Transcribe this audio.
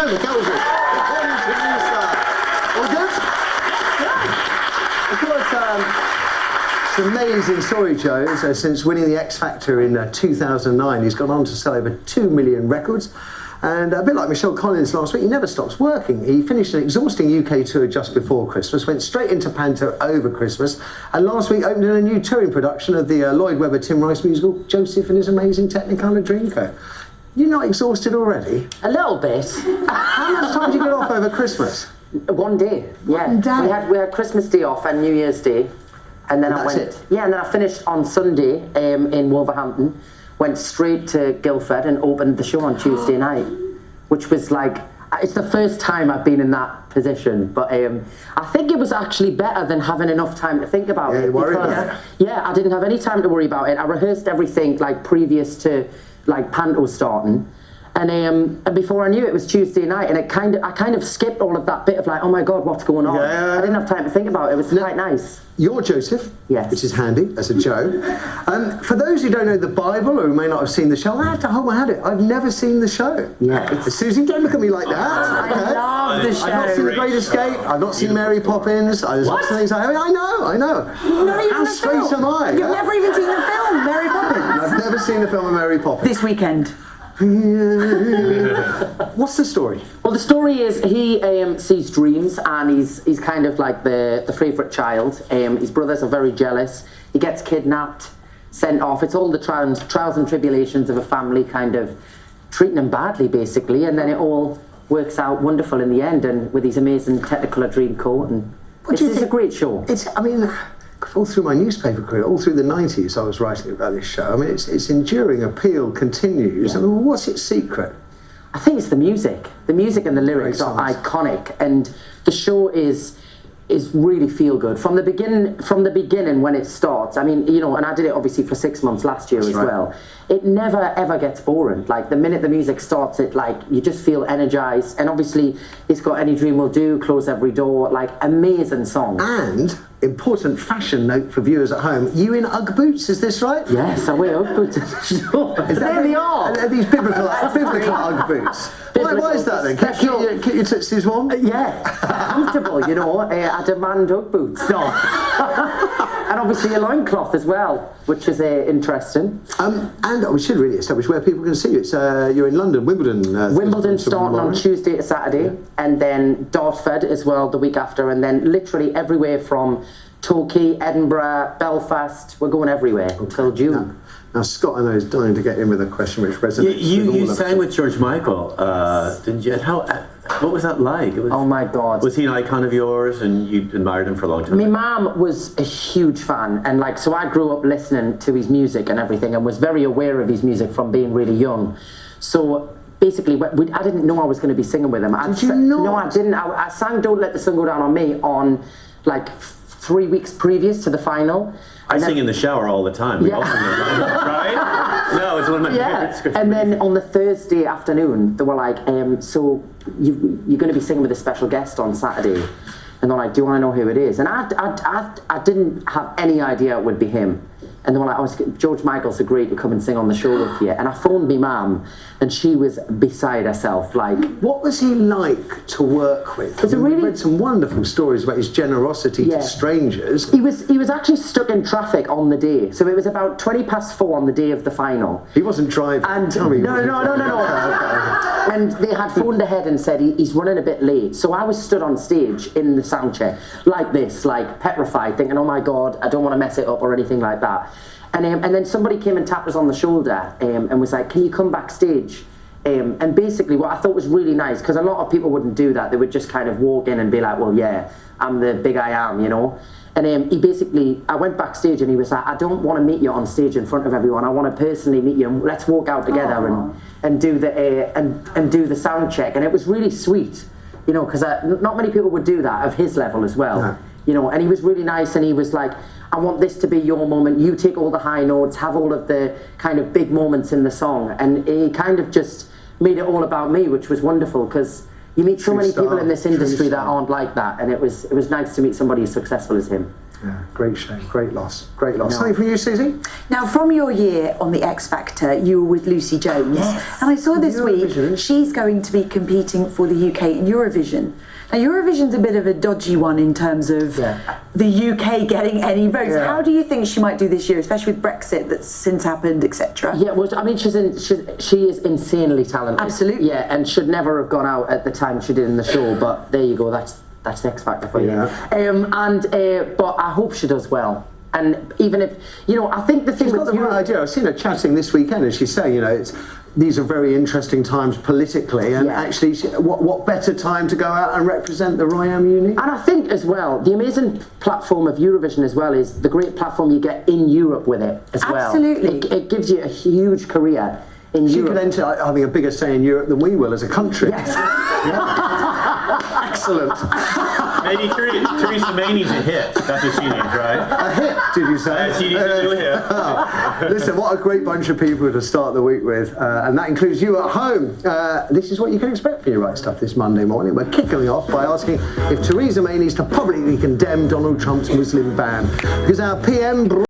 McElderry. All good? Of course, it's an amazing story, Joe. So since winning the X Factor in 2009, he's gone on to sell over 2 million records. And a bit like Michelle Collins last week, he never stops working. He finished an exhausting UK tour just before Christmas, went straight into Panto over Christmas, and last week opened in a new touring production of the Lloyd Webber Tim Rice musical, Joseph and His Amazing Technicolor Dreamcoat. You're not exhausted already? A little bit. How much time did you get off over Christmas? 1 day. Yeah. 1 day. We had Christmas Day off and New Year's Day, and then I went. It? Yeah, and then I finished on Sunday in Wolverhampton. Went straight to Guildford and opened the show on Tuesday night, which was like, it's the first time I've been in that position, but I think it was actually better than having enough time to think about it. You worried about it? Yeah, I didn't have any time to worry about it. I rehearsed everything like previous to like Panto starting, and before I knew it was Tuesday night, and I kind of skipped all of that bit of like, oh my God, what's going on? Yeah. I didn't have time to think about it. It was quite nice. You're Joseph, yes, which is handy as a Joe. For those who don't know the Bible or who may not have seen the show, I have to hold my hand up. I've never seen the show. Yeah. Susie, don't look at me like that. I love the show. I've not seen The Great Escape. I've not seen Mary Poppins. There's lots of things I know. How straight am I? You've never even seen the film, Mary Poppins? I've never seen the film of Mary Poppins. This weekend. What's the story? Well, the story is he sees dreams, and he's kind of like the favourite child. His brothers are very jealous. He gets kidnapped, sent off. It's all the trials and tribulations of a family kind of treating him badly, basically, and then it all works out wonderful in the end, and with his amazing Technicolor Dreamcoat, and it's a great show. All through my newspaper career, all through the 90s, I was writing about this show. I mean, its enduring appeal continues. Yeah. I mean, what's its secret? I think it's the music. The music and the lyrics are iconic, and the show is really feel good from the beginning when it starts. I mean, you know, and I did it obviously for 6 months last year as well. It never ever gets boring. Like the minute the music starts, it like you just feel energized. And obviously, it's got Any Dream Will Do, Close Every Door, like amazing song. And important fashion note for viewers at home: you in UGG boots? Is this right? Yes, I wear UGG boots. There they are. Are these biblical UGG boots? Why is that then? Keep your tootsies warm? Yeah, comfortable, you know. I demand UGG boots. No. And obviously a loincloth as well, which is interesting. And we should really establish where people can see you. It's you're in London, Wimbledon. Wimbledon starting on Tuesday to Saturday, and then Dartford as well the week after, and then literally everywhere from Torquay, Edinburgh, Belfast. We're going everywhere until June. Now, Scott, I know, is dying to get in with a question which resonates. You sang with George Michael, didn't you? What was that like? Oh my God! Was he an icon of yours, and you admired him for a long time? My mum was a huge fan, and like, so I grew up listening to his music and everything, and was very aware of his music from being really young. So basically, I didn't know I was going to be singing with him. Did you not? No, I didn't. I sang "Don't Let the Sun Go Down on Me" on like 3 weeks previous to the final. I sing in the shower all the time. We all sing in the shower, right? No, it's one of my favorites. And then on the Thursday afternoon, they were like, so you're going to be singing with a special guest on Saturday. And they're like, do you want to know who it is? And I didn't have any idea it would be him. And they were like, George Michael's agreed to come and sing on the show with you. And I phoned my mum, and she was beside herself. Like, what was he like to work with? We've read some wonderful stories about his generosity to strangers. He was actually stuck in traffic on the day. So it was about 4:20 on the day of the final. He wasn't driving. And no. And they had phoned ahead and said he's running a bit late. So I was stood on stage in the sound check like this, like petrified, thinking, oh my God, I don't want to mess it up or anything like that. And then somebody came and tapped us on the shoulder and was like, can you come backstage? And basically what I thought was really nice, because a lot of people wouldn't do that. They would just kind of walk in and be like, well, yeah, I'm the big I am, you know? And I went backstage and he was like, I don't want to meet you on stage in front of everyone. I want to personally meet you, and let's walk out together and do the sound check. And it was really sweet, you know, because not many people would do that of his level as well. No. You know, and he was really nice, and he was like, I want this to be your moment. You take all the high notes, have all of the kind of big moments in the song. And he kind of just made it all about me, which was wonderful, because you meet so many people in this industry that aren't like that, and it was nice to meet somebody as successful as him. Yeah, great shame, great loss, great loss. No. Something for you, Susie? Now, from your year on the X Factor, you were with Lucy Jones. Yes. And I saw this Eurovision. week she's going to be competing for the UK in Eurovision. Now, Eurovision's a bit of a dodgy one in terms of the UK getting any votes. Yeah. How do you think she might do this year, especially with Brexit that's since happened, etc.? Yeah, well, I mean, she is insanely talented. Absolutely. Yeah, and should never have gone out at the time she did in the show, but there you go, that's the X Factor for you. But I hope she does well. And even if, I think the thing She's got the right idea. I've seen her chatting this weekend, and she's saying, these are very interesting times politically, and actually, what better time to go out and represent the Ryam Unique? And I think as well, the amazing platform of Eurovision as well is the great platform you get in Europe with it as well. Absolutely. It gives you a huge career in She Europe. could enter, I think, a bigger say in Europe than we will as a country. Yes. Excellent. Maybe Theresa May needs a hit. That's what she needs, right? A hit, did you say? She needs a new hit. Listen, what a great bunch of people to start the week with, and that includes you at home. This is what you can expect from your Right Stuff this Monday morning. We're kicking off by asking if Theresa May needs to publicly condemn Donald Trump's Muslim ban, because our PM